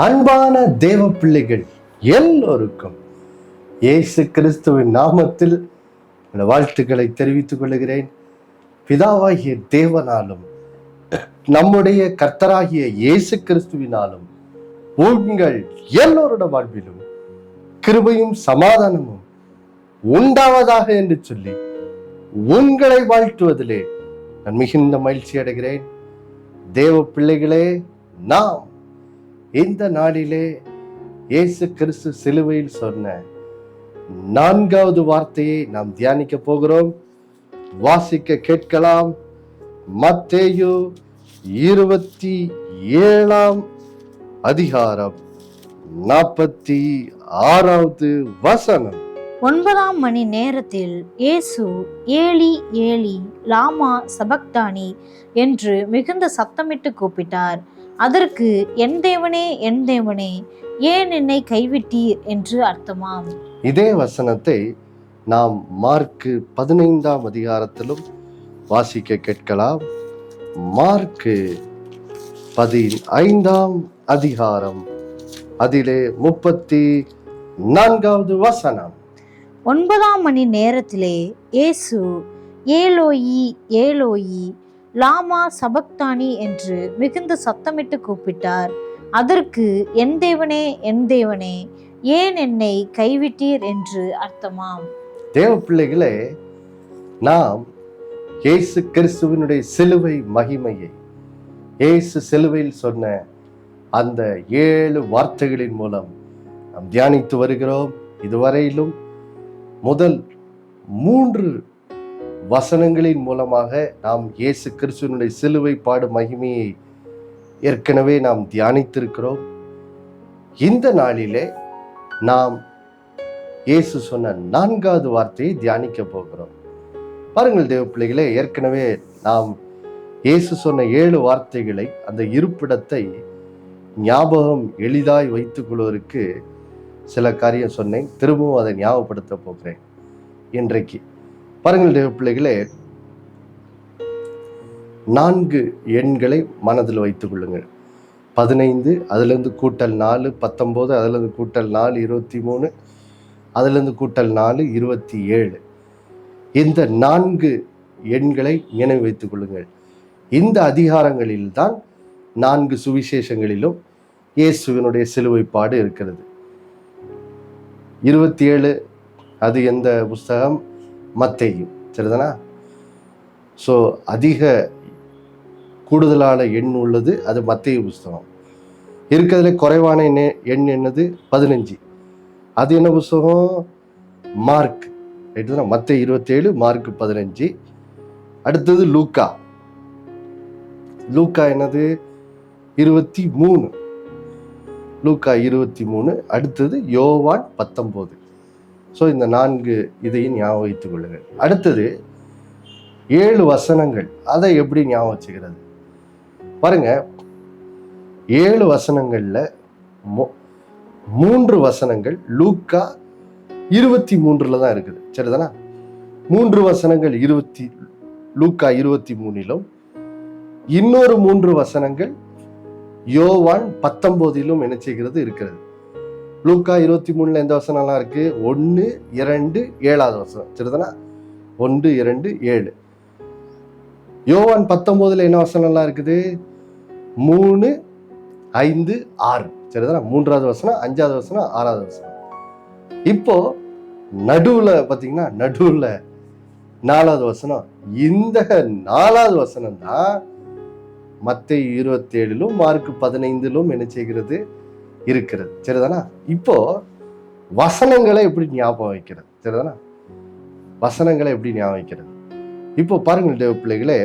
அன்பான தேவ பிள்ளைகள் எல்லோருக்கும் இயேசு கிறிஸ்துவின் நாமத்தில் வாழ்த்துக்களை தெரிவித்துக் கொள்கிறேன். பிதாவாகிய தேவனாலும் நம்முடைய கர்த்தராகிய இயேசு கிறிஸ்துவினாலும் உங்கள் எல்லோருடைய வாழ்விலும் கிருபையும் சமாதானமும் உண்டாவதாக என்று சொல்லி உங்களை வாழ்த்துவதிலே நான் மிகுந்த மகிழ்ச்சி அடைகிறேன். தேவ பிள்ளைகளே, நாம் இந்த நாளிலே இயேசு கிறிஸ்து சிலுவையில் சொன்ன 4வது வார்த்தையை நாம் தியானிக்க போகிறோம். வாசிக்க கேட்கலாம். மத்தேயு 27 அதிகாரம் 46வது வசனம். 9ஆம் மணி நேரத்தில் இயேசு ஏலி ஏலி லாமா சபக்தானி என்று மிகுந்த சத்தமிட்டு கூப்பிட்டார். அதற்கு என் தேவனே என் தேவனே ஏன் என்னை கைவிட்டீர் என்று அர்த்தமாம். இதே வசனத்தை நாம் மார்க்கு 15ஆம் அதிகாரத்திலும் வாசிக்க கேட்கலாம். மார்க்கு 15ஆம் அதிகாரம் அதிலே 34வது வசனம். 9ஆம் மணி நேரத்திலே இயேசு ஏலோயி ஏலோயி லாமா சபக்தானி என்று மிகுந்த சத்தமிட்டு கூப்பிட்டார். அதற்கு என் தேவனே என் தேவனே ஏன் என்னை கைவிட்டீர் என்று அர்த்தமாம். தேவ பிள்ளைகளே, நாம் இயேசு கிறிஸ்துவினுடைய சிலுவை மகிமையை, இயேசு சிலுவையில் சொன்ன அந்த 7 வார்த்தைகளின் மூலம் நாம் தியானித்து வருகிறோம். இதுவரையிலும் முதல் 3 வசனங்களின் மூலமாக நாம் இயேசு கிறிஸ்துவினுடைய சிலுவை பாடு மகிமையை ஏற்கனவே நாம் தியானித்திருக்கிறோம். இந்த நாளிலே நாம் இயேசு சொன்ன 4வது வார்த்தையை தியானிக்க போகிறோம். பாருங்கள் தேவ பிள்ளைகளே, ஏற்கனவே நாம் இயேசு சொன்ன 7 வார்த்தைகளை, அந்த இருப்பிடத்தை ஞாபகம் எளிதாய் வைத்துக் கொள்வதற்கு சில காரியம் சொன்னேன். திரும்பவும் அதை ஞாபகப்படுத்த போகிறேன் இன்றைக்கு. பாருங்கள் தேவ பிள்ளைகளே, 4 எண்களை மனதில் வைத்துக் கொள்ளுங்கள். 15, அதிலிருந்து கூட்டல் 4, 19, அதிலிருந்து கூட்டல் 4, 23, அதிலிருந்து கூட்டல் 4, 27. இந்த 4 எண்களை நினைவு வைத்துக் கொள்ளுங்கள். இந்த அதிகாரங்களில் தான் 4 சுவிசேஷங்களிலும் இயேசுவினுடைய சிலுவைப்பாடு இருக்கிறது. 27 அது எந்த புஸ்தகம்? மத்தேயு, சரிதானா? ஸோ அதிக கூடுதலான எண் உள்ளது அது மத்தேயு புஸ்தகம். இருக்கிறதுல குறைவான எண் என்னது? 15. அது என்ன புஸ்தகம்? மார்க், ரைட்டு தானே? மத்தேயு 27, மார்க் 15. அடுத்தது லூக்கா. லூக்கா என்னது? 23. லூக்கா 23. அடுத்தது யோவான் 19. ஸோ இந்த 4 இதையும் ஞாபகம் வைத்துக் கொள்ளுங்கள். அடுத்தது 7 வசனங்கள். அதை எப்படி ஞாபகம் வச்சுக்கிறது? பாருங்க, 7 வசனங்கள்ல 3 வசனங்கள் லூக்கா 23ல தான் இருக்குது, சரிதானா? 3 வசனங்கள் லூக்கா 23லும், இன்னொரு 3 வசனங்கள் யோவான் 19லும் என்ன செய்கிறது இருக்கிறது. லூக்கா 23ல எந்த வசனம்லாம் இருக்கு? 1, 2, 7வது வசனம், சரிதானா? 1, 2, 7. யோவான் 19ல என்ன வசனம்லாம் இருக்குது? 3, 5, 6, சரிதானா? 3வது வசனம், 5வது வசனம், 6வது வசனம். இப்போ நடுவுல பாத்தீங்கன்னா, நடுவுல 4வது வசனம். இந்த 4வது வசனம் தான் மத்தேயு 27லும் மார்க் 15லும் என்ன செய்கிறது? இருக்கிறது, சரிதானா? இப்போ வசனங்களை எப்படி ஞாபகம் வைக்கிறது? சரிதானா? வசனங்களை எப்படி ஞாபகம் வைக்கிறது? இப்போ பாருங்கள் தேவ பிள்ளைகளே,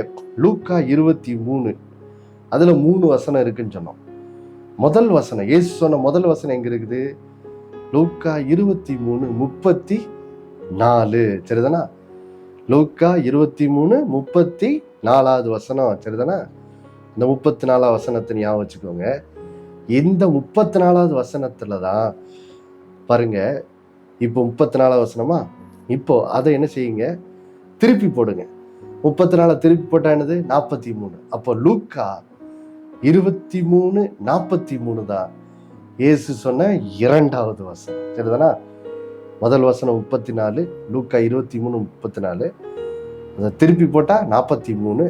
லூக்கா 23 அதுல 3 வசனம் இருக்குன்னு சொன்னோம். முதல் வசனம், இயேசு சொன்ன முதல் வசனம் எங்க இருக்குது? லூக்கா 23, 34, சரிதானா? லூக்கா 23, 34வது வசனம், சரிதானா? இந்த 34வது வசனத்தை ஞாபகம் வச்சுக்கோங்க. இந்த 34வது வசனத்துல தான் பாருங்க, இப்போ 34வது வசனமா? இப்போ அதை என்ன செய்யுங்க? திருப்பி போடுங்க. 34 திருப்பி போட்டா என்னது? 43. அப்போ லூக்கா 23, 43 தான் இயேசு சொன்ன 2வது வசனம். சரிதானா? முதல் வசனம் 34, லூக்கா 23:34. அதை திருப்பி போட்டா 43.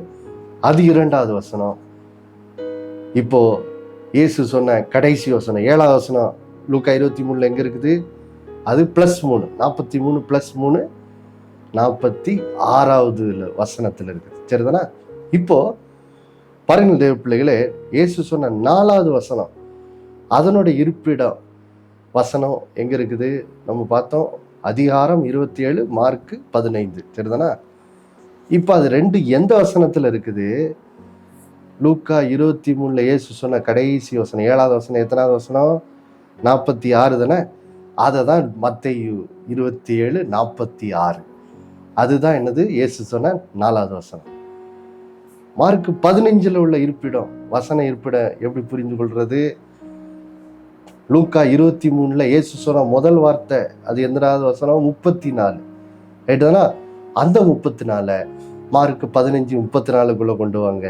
அது 2வது வசனம். இப்போ இயேசு சொன்ன கடைசி வசனம் 7வது வசனம் லூக்கா 23 எங்க இருக்குது? அது +3, 43 +3 46வது வசனத்துல இருக்குது. சரிதானா? இப்போ பாருங்கள் தேவ பிள்ளைகளே, இயேசு சொன்ன 4வது வசனம், அதனோட இருப்பிடம் வசனம் எங்க இருக்குது? நம்ம பார்த்தோம், அதிகாரம் 27, மார்க்கு 15. சரிதானா? இப்போ அது 2 எந்த வசனத்துல இருக்குது? லூக்கா 23 இயேசு சொன்ன கடைசி வசனம் 7வது வசனம் எத்தனாவது வசனம்? 46 தானே? அதை தான் மத்தேயு 27, 46. அதுதான் என்னது? இயேசு சொன்ன 4வது வசனம். மார்க்கு 15 உள்ள இருப்பிடம் வசன இருப்பிடம் எப்படி புரிந்து கொள்றது? லூக்கா 23 இயேசு சொன்ன முதல் வார்த்தை அது எந்தனாவது வசனம்? 34. ரைட்டுதானா? அந்த 34 மார்க்கு 15, 34க்குள்ள கொண்டு வாங்க.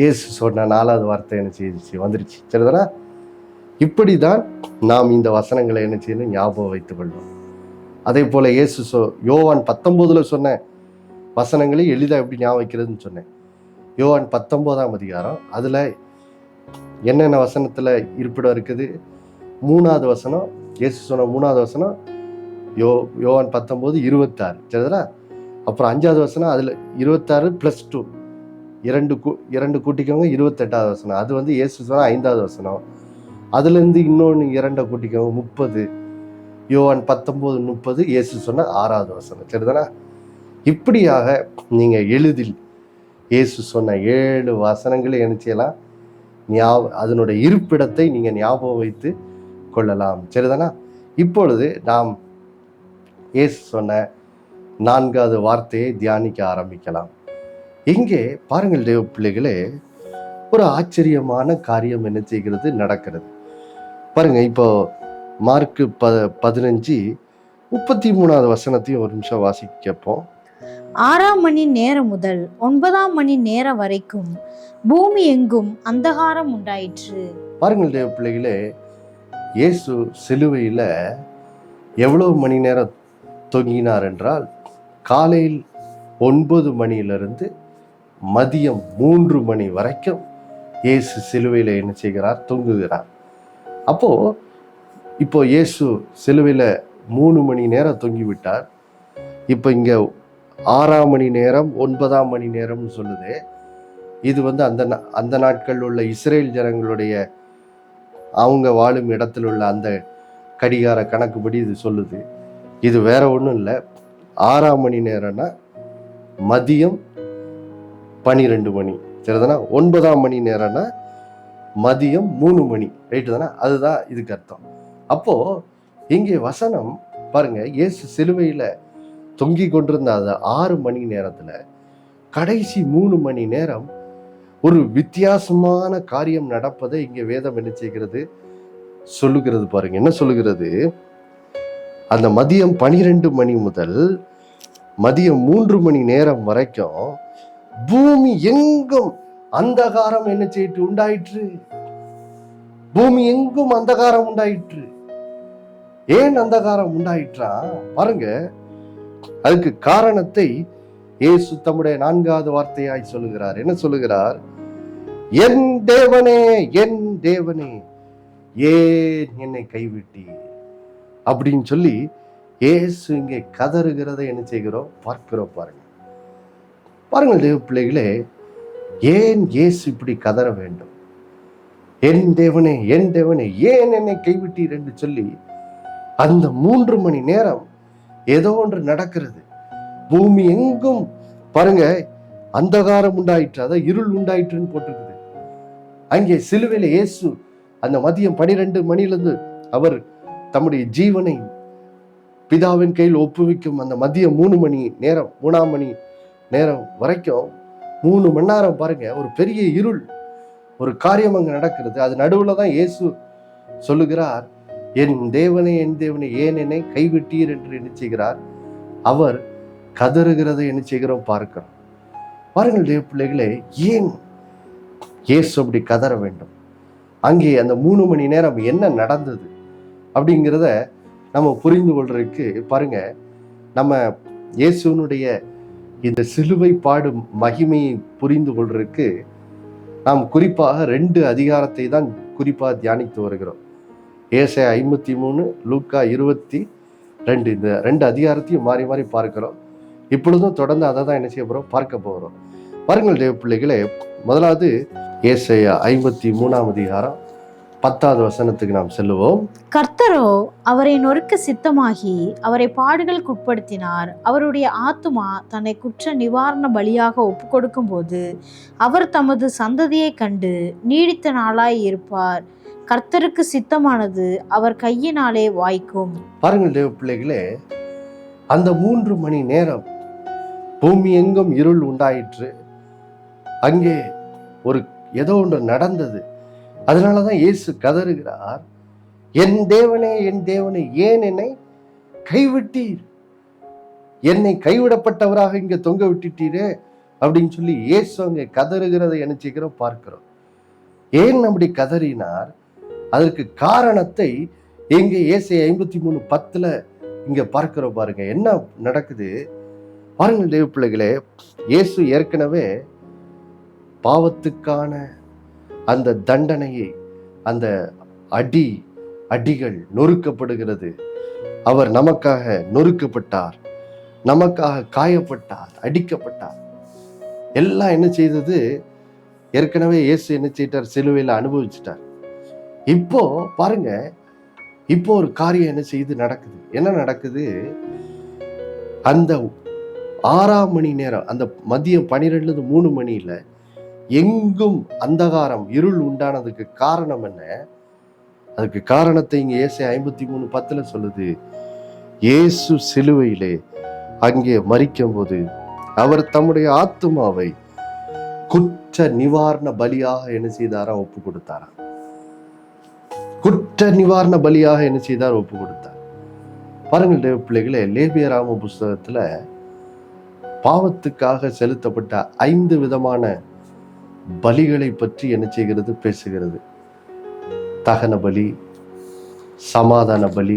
இயேசு சொன்ன 4வது வார்த்தை என்ன செய்துச்சு? வந்துருச்சு. சரிதானா? இப்படிதான் நாம் இந்த வசனங்களை என்ன செய்யணும்? ஞாபகம் வைத்துக் கொள்வோம். அதே போல இயேசு யோவான் 19 சொன்ன வசனங்களை எளிதாக எப்படி ஞாபகம் வைக்கிறதுன்னு சொன்னேன். யோவான் 19ஆம் அதிகாரம், அதுல என்னென்ன வசனத்துல இருப்பிடம் இருக்குது? 3வது வசனம், இயேசு சொன்ன 3வது வசனம் யோவான் 19, 26. சரிதானா? அப்புறம் 5வது வசனம், அதுல 26 +2 2 கூட்டிக்கவங்க 28வது வசனம். அது வந்து இயேசு சொன்ன 5வது வசனம். அதுல இருந்து இன்னொன்னு 2 கூட்டிக்கவங்க 30. யோவான் 19, 30 இயேசு சொன்ன 6வது வசனம். சரிதானா? இப்படியாக நீங்க எளிதில் இயேசு சொன்ன 7 வசனங்களை என்ன செய்யலாம்? அதனுடைய இருப்பிடத்தை நீங்க ஞாபகம் வைத்து கொள்ளலாம். சரிதானா? இப்பொழுது நாம் இயேசு சொன்ன 4வது வார்த்தையை தியானிக்க ஆரம்பிக்கலாம். இங்கே பாருங்கள் தேவ பிள்ளைகளே, ஒரு ஆச்சரியமான காரியம் என்ன செய்கிறது? நடக்கிறது. பாருங்க, இப்போ மார்க்கு 15, 33வது வசனத்தையும் ஒரு நிமிஷம் வாசிக்க கேட்போம். 6ஆம் மணி நேரம் முதல் 9ஆம் மணி நேரம் வரைக்கும் பூமி எங்கும் அந்தகாரம் உண்டாயிற்று. பாருங்கள் தேவ பிள்ளைகளே, இயேசு சிலுவையில எவ்வளவு மணி நேரம் தொங்கினார் என்றால், காலையில் 9 மணியிலிருந்து மதியம் 3 மணி வரைக்கும் இயேசு சிலுவையில என்ன செய்கிறார்? தொங்குகிறார். இப்போ இயேசு சிலுவையில 3 மணி நேரம் தொங்கிவிட்டார். இப்போ இங்க 6ஆம் மணி நேரம் 9ஆம் மணி நேரம்னு சொல்லுது. இது வந்து அந்த நாட்கள் உள்ள இஸ்ரேல் ஜனங்களுடைய அவங்க வாழும் இடத்துல உள்ள அந்த கடிகார கணக்குப்படி இது சொல்லுது. இது வேற ஒன்றும் இல்லை. 6ஆம் மணி நேரம்னா மதியம் 12 மணி. சரிதானா? 9ஆம் மணி நேரம்னா மதியம் 3 மணி. ரைட்டு தானே? அதுதான் இதுக்கு அர்த்தம். அப்போ இங்கே வசனம் பாருங்க, இயேசு சிலுவையில தொங்கி கொண்டிருந்த அந்த 6 மணி நேரத்துல கடைசி 3 மணி நேரம் ஒரு வித்தியாசமான காரியம் நடப்பதை இங்கே வேதம் என்ன செய்கிறது? சொல்லுகிறது. பாருங்க என்ன சொல்லுகிறது? அந்த மதியம் 12 மணி முதல் மதியம் 3 மணி நேரம் வரைக்கும் பூமி எங்கும் அந்தகாரம் என்ன செய்யிட்டு உண்டாயிற்று? பூமி எங்கும் அந்தகாரம் உண்டாயிற்று. ஏன் அந்தகாரம் உண்டாயிற்றா? பாருங்க, அதுக்கு காரணத்தை இயேசு தம்முடைய 4வது வார்த்தையாய் சொல்லுகிறார். என்ன சொல்லுகிறார்? என் தேவனே, என் தேவனே, ஏன் என்னை கைவிட்டீர் அப்படின்னு சொல்லி இயேசு இங்கே கதறுகிறதை என்ன செய்கிறோம்? பார்க்கிறோம். பாருங்கள் தேவ பிள்ளைகளே, ஏன் இயேசு இப்படி கதற வேண்டும்? என் தேவனே, என் தேவனே, ஏன் என்னை கைவிட்டீர் என்று சொல்லி அந்த 3 மணி நேரம் ஏதோ ஒன்று நடக்கிறது. பூமி எங்கும் பாருங்க அந்தகாரம் உண்டாயிற்று, அதாவது இருள் உண்டாயிற்றுன்னு போட்டிருக்குது. அங்கே சிலுவையில இயேசு அந்த மதியம் 12 மணியிலிருந்து அவர் தம்முடைய ஜீவனை பிதாவின் கையில் ஒப்புவிக்கும் அந்த மதியம் 3 மணி நேரம் 3ஆம் மணி நேரம் வரைக்கும் 3 மணி நேரம் பாருங்க, ஒரு பெரிய இருள், ஒரு காரியம் அங்க நடக்கிறது. அது நடுவுல தான் இயேசு சொல்லுகிறார், என் தேவனே, என் தேவனே, ஏன் என்னை கைவிட்டீர் என்று என்ன செய்கிறார்? அவர் கதறுகிறதை என்ன செய்கிறோம்? பார்க்கிறோம். பாருங்கள் தேவ பிள்ளைகளே, ஏன் இயேசு அப்படி கதற வேண்டும்? அங்கே அந்த 3 மணி நேரம் என்ன நடந்தது அப்படிங்கிறத நம்ம புரிந்து கொள்றதுக்கு பாருங்க, நம்ம இயேசுனுடைய இந்த சிலுவை பாடும் மகிமையை புரிந்து கொள்றதுக்கு நாம் குறிப்பாக 2 அதிகாரத்தை தான் குறிப்பாக தியானித்து வருகிறோம். ஏசாயா 53, லூக்கா 22, இந்த 2 அதிகாரத்தையும் மாறி மாறி பார்க்கிறோம். இப்பொழுதும் தொடர்ந்து அதை தான் என்ன செய்ய போறோம், பார்க்க போகிறோம். பாருங்கள் தேவ பிள்ளைகளே, முதலாவது ஏசாயா 53ஆம் அதிகாரம் 10வது வசனத்துக்கு நாம் செல்லுவோம். கர்த்தரோ அவரை நொறுக்க சித்தமாகி அவரை பாடுகளுக்குட்படுத்தினார். அவருடைய ஆத்துமா தன்னை குற்ற நிவாரண பலியாக ஒப்பு கொடுக்கும் போது அவர் தமது சந்ததியை கண்டு நீடித்த நாளாய் இருப்பார். கர்த்தருக்கு சித்தமானது அவர் கையினாலே வாய்க்கும். பாருங்கள் தேவ பிள்ளைகளே, அந்த 3 மணி நேரம் பூமி எங்கும் இருள் உண்டாயிற்று. அங்கே ஒரு ஏதோ ஒன்று நடந்தது. அதனாலதான் இயேசு கதறுகிறார், என் தேவனே என் தேவனே ஏன் என்னை கைவிட்டீர், என்னை கைவிடப்பட்டவராக இங்க தொங்க விட்டுட்டீரே அப்படின்னு சொல்லி இயேசு அங்கே கதறுகிறதை என்ன செய்கிறோம் பார்க்கிறோம். ஏன் அப்படி கதறினார், அதற்கு காரணத்தை எங்க ஏசாயா 53:10 இங்க பார்க்கிறோம். பாருங்க என்ன நடக்குது பாருங்கள் தேவ பிள்ளைகளே. இயேசு ஏற்கனவே பாவத்துக்கான அந்த தண்டனையை, அந்த அடிகள் நொறுக்கப்படுகிறது. அவர் நமக்காக நொறுக்கப்பட்டார், நமக்காக காயப்பட்டார், அடிக்கப்பட்டார். எல்லாம் என்ன செய்தது, ஏற்கனவே இயேசு என்ன செய்தார், சிலுவையில் அனுபவிச்சிட்டார். இப்போ பாருங்க, இப்போ ஒரு காரியம் என்ன செய்து நடக்குது. என்ன நடக்குது, அந்த 6ஆம் மணி நேரம், அந்த மதியம் 12 3 மணியில எங்கும் அந்தகாரம் இருள் உண்டானதுக்கு காரணம் என்ன? அதுக்கு காரணத்தை இங்க ஏசாயா 53:10 சொல்லுது. இயேசு சிலுவையிலே அங்கே மரிக்கும் போது அவர் தம்முடைய ஆத்துமாவை குற்ற நிவாரண பலியாக என்ன செய்தாரா, ஒப்பு கொடுத்தாரா. குற்ற நிவாரண பலியாக என்ன செய்தார், ஒப்பு கொடுத்தார். பாருங்கள் தேவ பிள்ளைகளே, லேவியராம புஸ்தகத்துல பாவத்துக்காக செலுத்தப்பட்ட 5 விதமான பலிகளை பற்றி என்ன செய்கிறது, பேசுகிறது. தகன பலி, சமாதான பலி,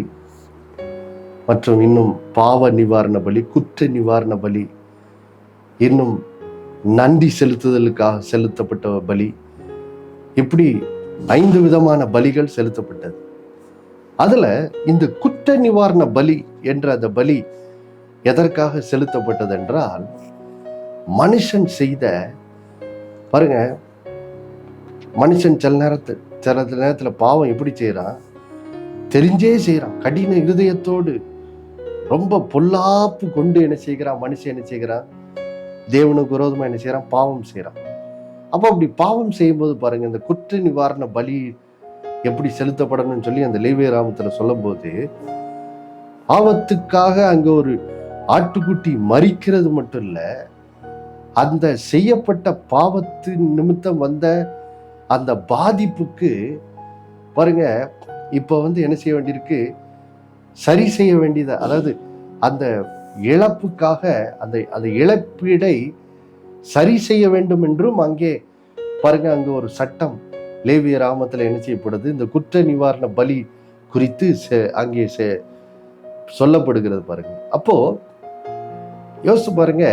மற்றும் இன்னும் பாவ நிவாரண பலி, குற்ற நிவாரண பலி, இன்னும் நன்றி செலுத்துதலுக்காக செலுத்தப்பட்ட பலி, இப்படி 5 விதமான பலிகள் செலுத்தப்பட்டது. அதுல இந்த குற்ற நிவாரண பலி என்ற அந்த பலி எதற்காக செலுத்தப்பட்டது என்றால், மனுஷன் செய்த, பாருங்க, மனுஷன் சில நேரத்துல பாவம் எப்படி செய்யறான், தெரிஞ்சே செய்யறான், கடின இருதயத்தோடு ரொம்ப பொல்லாப்பு கொண்டு என்ன செய்கிறான், மனுஷன் என்ன செய்கிறான், தேவனுக்கு விரோதமா என்ன செய்யறான், பாவம் செய்யறான். அப்போ அப்படி பாவம் செய்யும்போது பாருங்க, இந்த குற்ற நிவாரண பலி எப்படி செலுத்தப்படணும்னு சொல்லி அந்த லேவியராமத்துல சொல்லும் போது, பாவத்துக்காக அங்க ஒரு ஆட்டுக்குட்டி மரிக்கிறது மட்டும் இல்ல, அந்த செய்யப்பட்ட பாவத்தின் நிமித்தம் வந்த அந்த பாதிப்புக்கு பாருங்க, இப்ப என்ன செய்ய வேண்டியிருக்கு, சரி செய்ய வேண்டியது. அதாவது அந்த இழப்புக்காக அந்த இழப்பீடை சரி செய்ய வேண்டும் என்றும் அங்கே பாருங்க, அங்க ஒரு சட்டம் லேவியராமத்துல என்ன செய்யப்படுது, இந்த குற்ற நிவாரண பலி குறித்து அங்கே சொல்லப்படுகிறது. பாருங்க, அப்போ யோசிச்சு பாருங்க,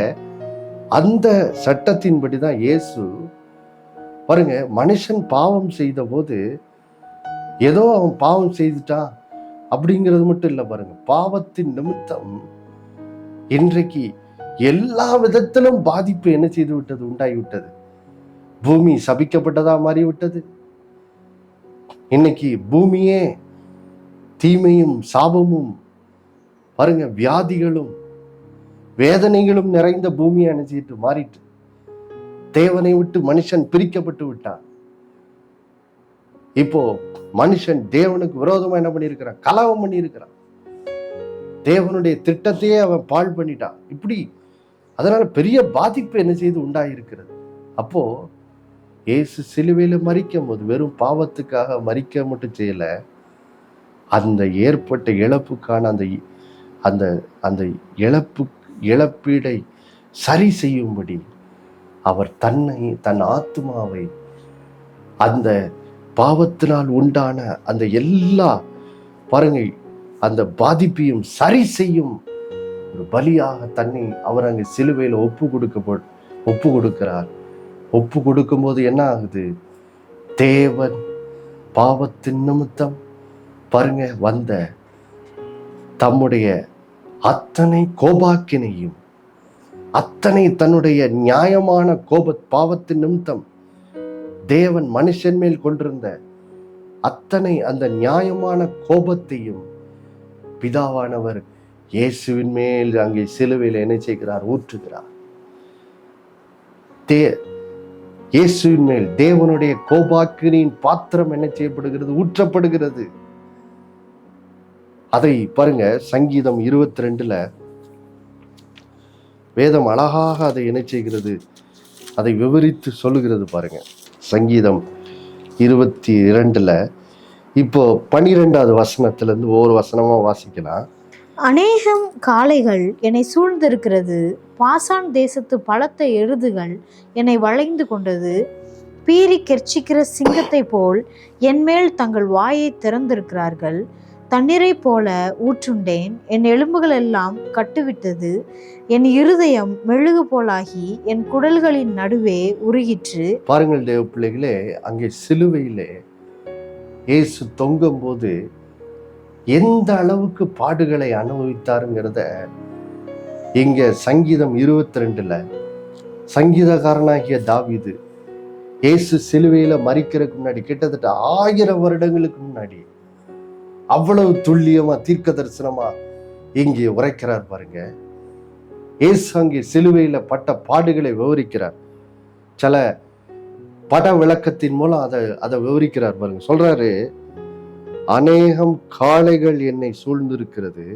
அந்த சட்டத்தின்படி தான் இயேசு பாருங்க, மனுஷன் பாவம் செய்த போது ஏதோ அவன் பாவம் செய்துட்டான் அப்படிங்கிறது மட்டும் இல்லை. பாருங்க, பாவத்தின் நிமித்தம் இன்றைக்கு எல்லா விதத்திலும் பாதிப்பு என்ன செய்து விட்டது, உண்டாகிவிட்டது. பூமி சபிக்கப்பட்டதா மாறிவிட்டது. இன்னைக்கு பூமியே தீமையும் சாபமும் பாருங்க, வியாதிகளும் வேதனைகளும் நிறைந்த பூமியை அணைச்சிட்டு மாறிட்டு, தேவனை விட்டு மனுஷன் பிரிக்கப்பட்டு விட்டான். இப்போ மனுஷன் தேவனுக்கு விரோதமா என்ன பண்ணியிருக்கிறான், கலவம் பண்ணி இருக்கிறான். தேவனுடைய திட்டத்தையே அவன் பாழ் பண்ணிட்டான். இப்படி அதனால பெரிய பாதிப்பு என்ன செய்து உண்டாயிருக்கிறது. அப்போ இயேசு சிலுவையில மரிக்கும் போது வெறும் பாவத்துக்காக மரிக்க மட்டும் செய்யல, அந்த ஏற்பட்ட இழப்புக்கான அந்த அந்த இழப்பீடை சரி செய்யும்படி அவர் தன் ஆத்துமாவை அந்த பாவத்தினால் உண்டான அந்த எல்லா பாருங்க அந்த பாதிப்பையும் சரி செய்யும் ஒரு பலியாக தன்னை அவர் அங்கே சிலுவையில் ஒப்பு கொடுக்கிறார். ஒப்பு கொடுக்கும் போது என்ன ஆகுது? தேவன் பாவத்தின் நிமித்தம் பாருங்க வந்த தம்முடைய அத்தனை கோபாக்கினையும், அத்தனை தன்னுடைய நியாயமான பாவத்தின் நிமித்தம் தேவன் மனுஷன் மேல் கொண்டிருந்த அத்தனை அந்த நியாயமான கோபத்தையும் பிதாவானவர் இயேசுவின் மேல் அங்கே சிலுவையில் என்ன செய்கிறார்? ஊற்றுகிறார். இயேசுவின் மேல் தேவனுடைய கோபாக்கினியின் பாத்திரம் என்ன செய்யப்படுகிறது? ஊற்றப்படுகிறது. அதை பாருங்க சங்கீதம் 22 வேதம் அழகாக அதை என்ன செய்கிறது? அதை விவரித்து சொல்லுகிறது பாருங்க. சங்கீதம் 22 இப்போ 12வது வசனத்திலிருந்து ஒவ்வொரு வசனமா வாசிக்கலாம். அநேகம் காளைகள் என்னை சூழ்ந்திருக்கிறது, பாசான் தேசத்து பலத்த எருதுகள் என்னை வளைந்து கொண்டது. பீறி கெர்ச்சிக்கிற சிங்கத்தை போல் என்மேல் தங்கள் வாயை திறந்திருக்கிறார்கள். தண்ணீரை போல ஊற்றுண்டேன், என் எலும்புகள் எல்லாம் கட்டுவிட்டது. என் இருதயம் மெழுகு போலாகி என் குடல்களின் நடுவே உருகிற்று. பாருங்கள் தேவ பிள்ளைகளே, அங்கே சிலுவையிலே இயேசு தொங்கும் போது எந்த அளவுக்கு பாடுகளை அனுபவித்தாருங்கிறத இங்க சங்கீதம் 22 சங்கீதக்காரனாகிய தாவீது இயேசு சிலுவையில மரிக்கிறதுக்கு முன்னாடி கிட்டத்தட்ட 1000 வருடங்களுக்கு முன்னாடி அவ்வளவு துல்லியமா தீர்க்க தரிசனமா இங்கே உரைக்கிறார் பாருங்க. இயேசு அங்கே சிலுவையில பட்ட பாடுகளை விவரிக்கிறார். சில பட விளக்கத்தின் மூலம் அதை விவரிக்கிறார் பாருங்க. சொல்றாரு, அநேகம் காளைகள் என்னை சூழ்ந்திருக்கிறது,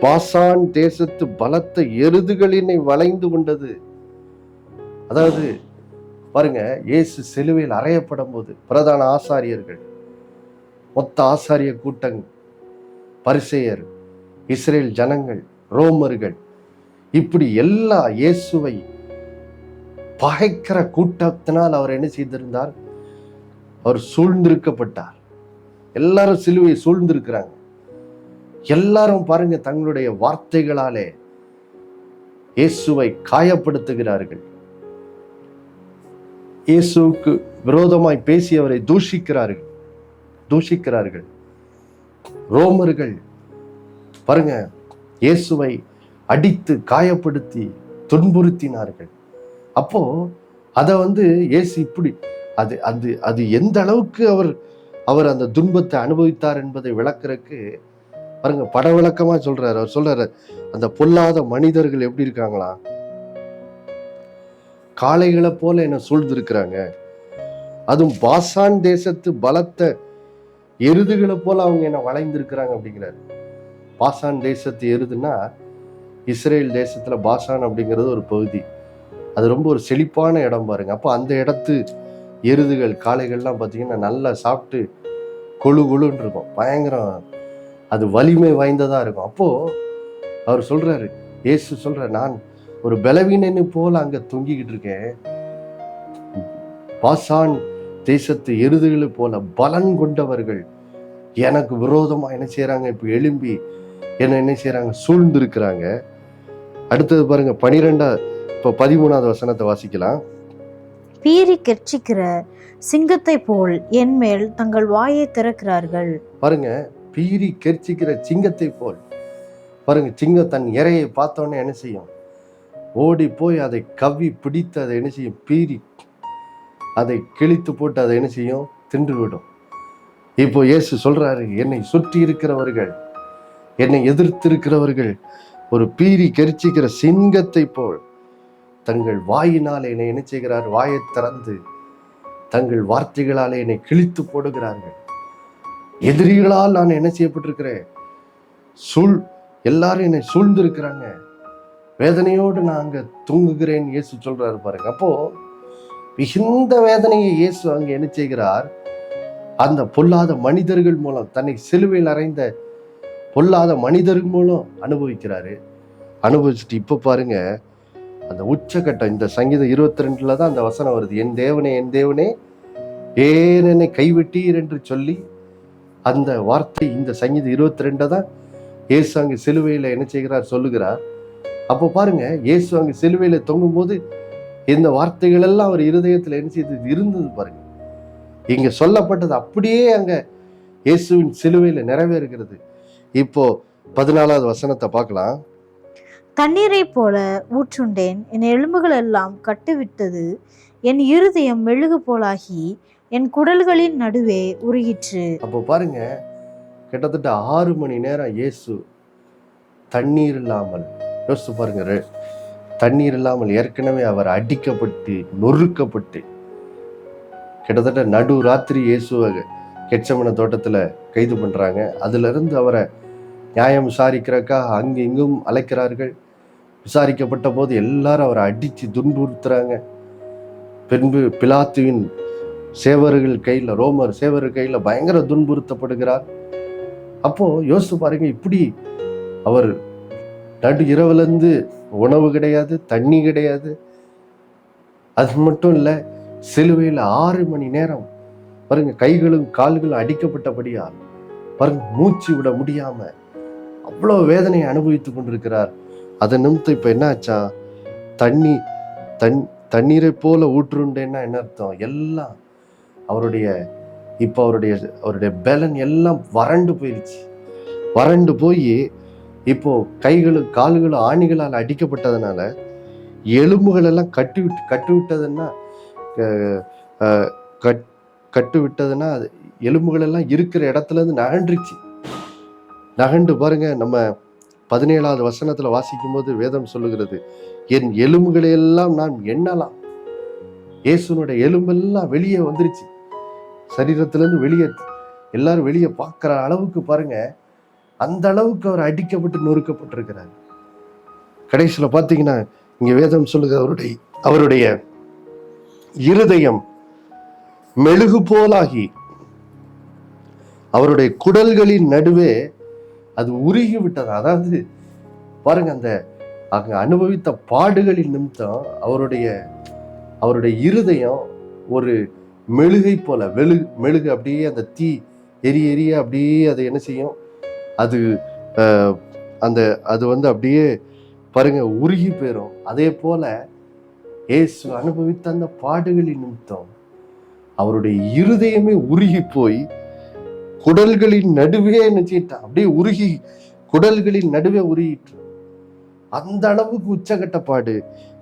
பாசான் தேசத்து பலத்த எருதுகள் என்னை வளைந்து கொண்டது. அதாவது பாருங்க, இயேசு சிலுவையில் அறையப்படும் போது பிரதான ஆசாரியர்கள், மொத்த ஆசாரிய கூட்டங்கள், பரிசேயர், இஸ்ரேல் ஜனங்கள், ரோமர்கள், இப்படி எல்லா இயேசுவை பகைக்கிற கூட்டத்தினால் அவர் என்ன செய்திருந்தார்? அவர் சூழ்ந்திருக்கப்பட்டார். எல்லாரும் சிலுவையை சூழ்ந்திருக்கிறாங்க. எல்லாரும் பாருங்க தங்களுடைய வார்த்தைகளாலே இயேசுவை காயப்படுத்துகிறார்கள். இயேசுவுக்கு விரோதமாய் பேசி அவரை தூஷிக்கிறார்கள். ரோமர்கள் பாருங்க இயேசுவை அடித்து காயப்படுத்தி துன்புறுத்தினார்கள். அப்போ அதை இயேசு இப்படி அது எந்த அளவுக்கு அவர் அந்த துன்பத்தை அனுபவித்தார் என்பதை விளக்குறதுக்கு பாருங்க பட விளக்கமா சொல்றாரு. அவர் சொல்றாரு, அந்த பொல்லாத மனிதர்கள் எப்படி இருக்காங்களா? காளைகளை போல என்ன சூழ்ந்திருக்கிறாங்க. அதுவும் பாசான் தேசத்து பலத்த எருதுகளை போல அவங்க என்ன வளைந்திருக்கிறாங்க அப்படிங்கிறாரு. பாசான் தேசத்து எருதுன்னா இஸ்ரேல் தேசத்துல பாசான் அப்படிங்கிறது ஒரு பகுதி. அது ரொம்ப ஒரு செழிப்பான இடம் பாருங்க. அப்போ அந்த இடத்து எருதுகள், காளைகள்லாம் பார்த்தீங்கன்னா நல்லா சாப்பிட்டு கொழுன்னு இருக்கும், பயங்கரம், அது வலிமை வாய்ந்ததா இருக்கும். அப்போ அவர் சொல்றாரு, இயேசு சொல்றாரு, நான் ஒரு பலவீனன்னு போல அங்க தொங்கிக்கிட்டு இருக்கேன். பாசான் தேசத்து எருதுகளை போல பலன் கொண்டவர்கள் எனக்கு விரோதமா என்ன செய்யறாங்க? இப்ப எழும்பி என்ன செய்யறாங்க? சூழ்ந்து இருக்கிறாங்க. அடுத்தது பாருங்க 13வது வசனத்தை வாசிக்கலாம். பீறி கெர்ச்சிக்கிற சிங்கத்தை போல் என் மேல் தங்கள் வாயை திறக்கிறார்கள். பாருங்க, பீறி கெர்ச்சிக்கிற சிங்கத்தை போல். பாருங்க, சிங்கம் தன் இரையை பார்த்தோன்னே என்ன செய்யும்? ஓடி போய் அதை கவ்வி பிடித்து அதை என்ன செய்யும்? பீறி அதை கிழித்து போட்டு அதை என்ன செய்யும்? தின்று விடும். இப்போ இயேசு சொல்றாரு, என்னை சுற்றி இருக்கிறவர்கள், என்னை எதிர்த்திருக்கிறவர்கள் ஒரு பீறி கெர்ச்சிக்கிற சிங்கத்தை போல் தங்கள் வாயினால் என்னை என்ன செய்கிறார்? வாயை திறந்து தங்கள் வார்த்தைகளாலே என்னை கிழித்து போடுகிறார்கள். எதிரிகளால் நான் என்ன செய்யப்பட்டிருக்கிறேன்? எல்லாரும் என்னை சூழ்ந்திருக்கிறாங்க. வேதனையோடு நான் அங்க தூங்குகிறேன் இயேசு சொல்றாரு பாருங்க. அப்போ மிகுந்த வேதனையை இயேசு அங்க என்ன செய்கிறார்? அந்த பொல்லாத மனிதர்கள் மூலம், தன்னை சிலுவையில் அறைந்த பொல்லாத மனிதர்கள் மூலம் அனுபவிக்கிறாரு. அனுபவிச்சுட்டு இப்ப பாருங்க அந்த உச்சகட்டம், இந்த சங்கீதம் 22 தான் அந்த வசனம் வருது. என் தேவனே, என் தேவனே, ஏன் என்னை கைவிட்டீர் என்று சொல்லி அந்த வார்த்தை, இந்த சங்கீதம் 22 தான் இயேசு அங்கு சிலுவையில என்ன செய்கிறார் சொல்லுகிறார். அப்போ பாருங்க, இயேசு அங்கு சிலுவையில தொங்கும் போது இந்த வார்த்தைகள் எல்லாம் அவர் இருதயத்தில் என்ன செய்து இருந்தது பாருங்க. இங்க சொல்லப்பட்டது அப்படியே அங்க இயேசுவின் சிலுவையில நிறைவேறுகிறது. இப்போ 14வது வசனத்தை பார்க்கலாம். தண்ணீரை போல ஊற்றுண்டேன், என் எலும்புகள் எல்லாம் கட்டுவிட்டது, என் இருதயம் மெழுகு போலாகி என் குடல்களின் நடுவே உருகிற்று. அப்போ பாருங்க, கிட்டத்தட்ட 6 மணி நேரம் இயேசு தண்ணீர் இல்லாமல், யோசிச்சு பாருங்க, தண்ணீர் இல்லாமல் ஏற்கனவே அவர் அடிக்கப்பட்டு நொறுக்கப்பட்டு, கிட்டத்தட்ட நடு ராத்திரி இயேசுவை கெட்சமன தோட்டத்துல கைது பண்றாங்க. அதுல இருந்து அவரை நியாயம் விசாரிக்கிறக்கா அங்கு இங்கும் அழைக்கிறார்கள். விசாரிக்கப்பட்ட போது எல்லாரும் அவரை அடிச்சு துன்புறுத்துறாங்க. பின்பு பிலாத்துவின் சேவர்கள் கையில, ரோமர் சேவர்கள் கையில பயங்கர துன்புறுத்தப்படுகிறார். அப்போ யோசித்து பாருங்க, இப்படி அவர் நடு இரவுல இருந்து உணவு கிடையாது, தண்ணி கிடையாது. அது மட்டும் இல்ல, சிலுவையில் 6 மணி நேரம் பாருங்க, கைகளும் கால்களும் அடிக்கப்பட்டபடியால் பாருங்க மூச்சு விட முடியாம அவ்வளவு வேதனையை அனுபவித்துக் கொண்டிருக்கிறார். அதை நிமித்தம் இப்ப என்ன ஆச்சா, தண்ணீரை போல ஊற்றுண்டேன்னா என்ன அர்த்தம், எல்லாம் அவருடைய பலன் எல்லாம் வறண்டு போயிடுச்சு. வறண்டு போய் இப்போ கைகளும் கால்களும் ஆணிகளால் அடிக்கப்பட்டதுனால எலும்புகள் எல்லாம் கட்டுவிட்டதுன்னா கட்டுவிட்டதுன்னா எலும்புகள் எல்லாம் இருக்கிற இடத்துல இருந்து நகண்டு பாருங்க. நம்ம 17வது வசனத்துல வாசிக்கும் போது வேதம் சொல்லுகிறது, என் எலும்புகளை எல்லாம் நான் எண்ணலாம். இயேசுனுடைய எலும்பெல்லாம் வெளியே வந்துருச்சு, சரீரத்திலிருந்து வெளியே எல்லாரும் வெளியே பார்க்கிற அளவுக்கு பாருங்க, அந்த அளவுக்கு அவர் அடிக்கப்பட்டு நொறுக்கப்பட்டிருக்கிறார். கடைசியில பாத்தீங்கன்னா இங்க வேதம் சொல்லுகிற அவருடைய இருதயம் மெழுகு போலாகி அவருடைய குடல்களின் நடுவே அது உருகி விட்டது. அதாவது பாருங்க, அந்த அங்க அனுபவித்த பாடுகளின் நிமித்தம் அவருடைய இருதயம் ஒரு மெழுகை போல, மெழுகு அப்படியே அந்த தீ எரிய அப்படியே அதை என்ன செய்யும், அது வந்து அப்படியே பாருங்க உருகி போயிடும். அதே போல இயேசு அனுபவித்த அந்த பாடுகளின் நிமித்தம் அவருடைய இருதயமே உருகி போய் குடல்களின் நடுவே நினைச்சிட்டான், அப்படியே உருகி குடல்களின் நடுவே உருகிட்டு. அந்த அளவுக்கு உச்சகட்ட பாடு.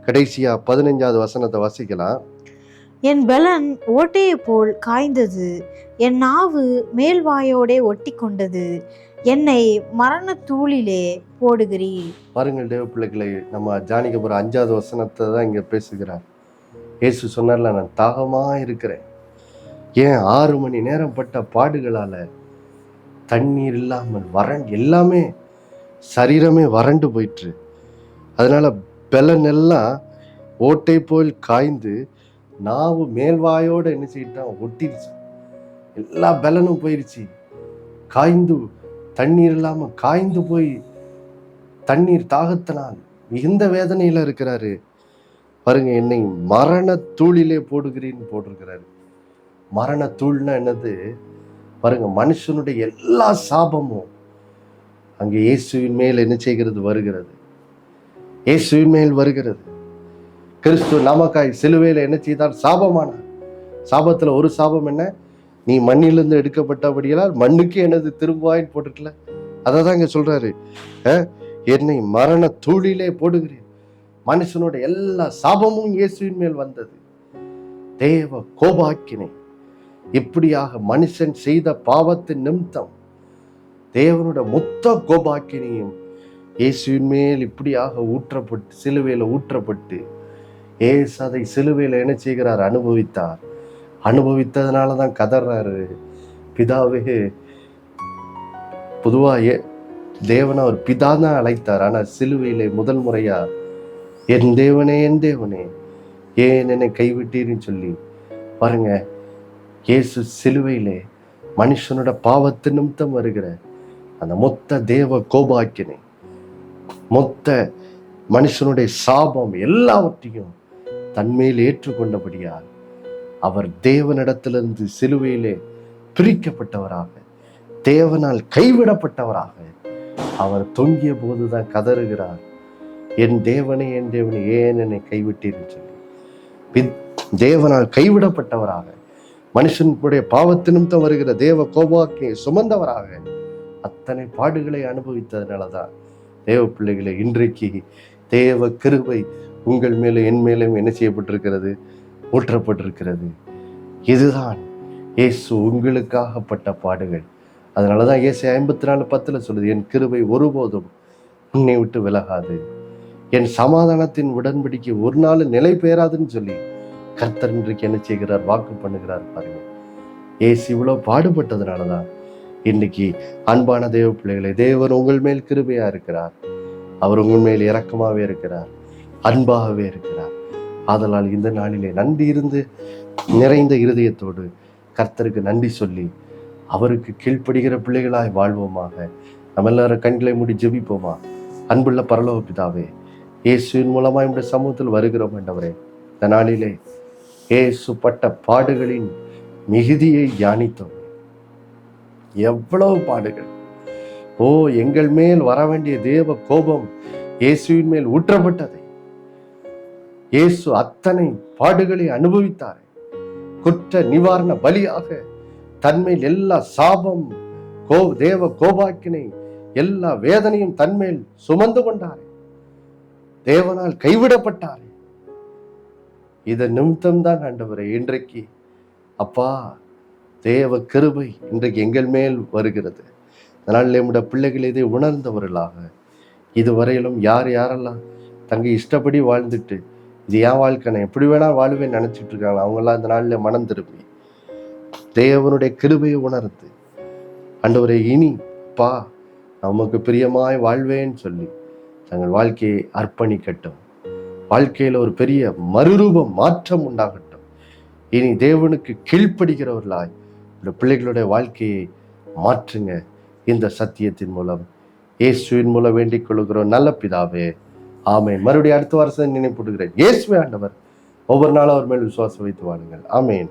கடைசியா 15வது வசனத்தை வாசிக்கலாம். என் பலன் ஓட்டையை போல் காய்ந்தது, என் நாவு மேல்வாயோடே ஒட்டி கொண்டது, என்னை மரண தூளிலே போடுகிறீர். பாருங்கள் தேவ பிள்ளைகளை, நம்ம ஜானிக்க போற 5வது வசனத்தை தான் இங்க பேசுகிறார். இயேசு சொன்னார்ல, நான் தாகமா இருக்கிறேன். ஏன் 6 மணி நேரம் பட்ட பாடுகளால தண்ணீர் இல்லாமல் எல்லாமே சரீரமே வறண்டு போயிற்று. அதனால பலன் எல்லாம் ஓட்டை போல் காய்ந்து நாவு மேல்வாயோட என்ன செய்யிட்டான், ஒட்டிருச்சு. எல்லா பலனும் போயிருச்சு. காய்ந்து தண்ணீர் இல்லாம காய்ந்து போய் தண்ணீர் தாகத்தினால் மிகுந்த வேதனையில இருக்கிறாரு. பாருங்க, என்னை மரண தூளிலே போடுகிறேன்னு போட்டிருக்கிறாரு. மரண தூள்னா என்னது பாருங்க, மனுஷனுடைய எல்லா சாபமும் அங்கே இயேசுவின் மேல் என்ன செய்கிறது, வருகிறது. இயேசுவின் மேல் வருகிறது. கிறிஸ்து நமக்காய் சிலுவையில என்ன செய்தார், சாபமானார். சாபத்துல ஒரு சாபம் என்ன, நீ மண்ணிலிருந்து எடுக்கப்பட்டபடியால் மண்ணுக்கு எனது திரும்புவாயின்னு போட்டுக்கல. அதை தான் இங்க சொல்றாரு, என்னை மரண தூளிலே போடுகிறேன். மனுஷனோட எல்லா சாபமும் இயேசுவின் மேல் வந்தது. தேவ கோபாக்கினை, இப்படியாக மனுஷன் செய்த பாவத்தின் நிமித்தம் தேவனோட மொத்த கோபாக்கினையும் இயேசுவின் மேல் இப்படியாக ஊற்றப்பட்டு, சிலுவையில ஊற்றப்பட்டு, ஏசு அதை சிலுவையில என்ன செய்கிறார், அனுபவித்தார். அனுபவித்ததுனாலதான் கதறாரு, பிதாவே. பொதுவா தேவனை அவர் பிதா தான் அழைத்தார். ஆனா சிலுவையிலே முதல் முறையா என் தேவனே என் தேவனே ஏன் என்னை கைவிட்டீர்னு சொல்லி பாருங்க, இயேசு சிலுவையிலே மனுஷனோட பாவத்து நிமித்தம் வருகிற அந்த மொத்த தேவ கோபாக்கினை, மொத்த மனுஷனுடைய சாபம் எல்லாவற்றையும் தன்மேல் ஏற்றுக்கொண்டபடியால் அவர் தேவனிடத்திலிருந்து சிலுவையிலே பிரிக்கப்பட்டவராக, தேவனால் கைவிடப்பட்டவராக அவர் தொங்கிய போதுதான் கதறுகிறார், என் தேவனே ஏன் என்னை கைவிட்டீர்னு சொல்லி. தேவனால் கைவிடப்பட்டவராக, மனுஷனுடைய பாவத்து நிமித்தம் வருகிற தேவ கோபாக்கியை சுமந்தவராக அத்தனை பாடுகளை அனுபவித்ததுனாலதான் தேவ பிள்ளைகளை இன்றைக்கு தேவ கிருபை உங்கள் மேலே என் மேலும் என்ன செய்யப்பட்டிருக்கிறது, ஊற்றப்பட்டிருக்கிறது. இதுதான் இயேசு உங்களுக்காகப்பட்ட பாடுகள். அதனாலதான் இயேசு 54:10 சொல்லுது, என் கிருபை ஒருபோதும் உன்னை விட்டு விலகாது, என் சமாதானத்தின் உடன்படிக்கை ஒரு நாள் நிலை பெயராதுன்னு சொல்லி கர்த்தர் இன்றைக்கு என்ன செய்கிறார், வாக்கு பண்ணுகிறார். பாருங்க, இயேசு இவ்வளவு பாடுபட்டதுனாலதான் இன்னைக்கு அன்பான தேவ பிள்ளைகளை, தேவன் உங்கள் மேல் கிருபையா இருக்கிறார், அவர் உங்கள் மேல் இரக்கமாவே இருக்கிறார், அன்பாகவே இருக்கிறார். ஆதலால் இந்த நாளிலே நன்றி இருந்து நிறைந்த இருதயத்தோடு கர்த்தருக்கு நன்றி சொல்லி அவருக்கு கீழ்ப்படுகிற பிள்ளைகளாய் வாழ்வோமாக. நம்ம எல்லாரும் கண்களை மூடி ஜெபிப்போமா. அன்புள்ள பரலோக பிதாவே, இயேசுவின் மூலமாய் நம்முடைய சமூகத்தில் வருகிறோம் ஆண்டவரே. இந்த நாளிலே இயேசு பட்ட பாடுகளின் மிகுதியை தியானித்தோம். எவ்வளவு பாடுகள்! ஓ, எங்கள் மேல் வர வேண்டிய தேவ கோபம் இயேசுவின் மேல் ஊற்றப்பட்டது. இயேசு அத்தனை பாடுகளை அனுபவித்தார். குற்ற நிவாரண பலியாக தன்மேல் எல்லா சாபம், தேவ கோபாக்கினை, எல்லா வேதனையும் தன்மேல் சுமந்து கொண்டார். தேவனால் கைவிடப்பட்டார். இதன் நிமித்தம்தான் ஆண்டவரே இன்றைக்கு அப்பா தேவ கிருபை இன்றைக்கு எங்கள் மேல் வருகிறது. அதனால் நம்முடைய பிள்ளைகள் இதை உணர்ந்தவர்களாக, இதுவரையிலும் யாரெல்லாம் தங்க இஷ்டப்படி வாழ்ந்துட்டு இது என் வாழ்க்கை, நான் எப்படி வேணா வாழ்வேன்னு நினைச்சிட்டு இருக்காங்க, அவங்கெல்லாம் இந்த நாளில் மனம் திரும்பி தேவனுடைய கிருபையை உணர்ந்து ஆண்டவரே இனி அப்பா நமக்கு பிரியமாய் வாழ்வேன்னு சொல்லி தங்கள் வாழ்க்கையை அர்ப்பணிக்கட்டும். வாழ்க்கையில ஒரு பெரிய மறுரூபம் மாற்றம் உண்டாகட்டும். இனி தேவனுக்கு கீழ்ப்படுகிறவர்களாய் இந்த பிள்ளைகளுடைய வாழ்க்கையை மாற்றுங்க. இந்த சத்தியத்தின் மூலம் இயேசுவின் மூலம் வேண்டிக் கொள்கிறோம் நல்ல பிதாவே, ஆமேன். மறுபடியும் அடுத்த வருஷம் நினைப்புடுகிறேன். இயேசுவே ஆண்டவர். ஒவ்வொரு நாளும் அவர் மேல் விசுவாசம் வைத்து வாழுங்கள். ஆமேன்.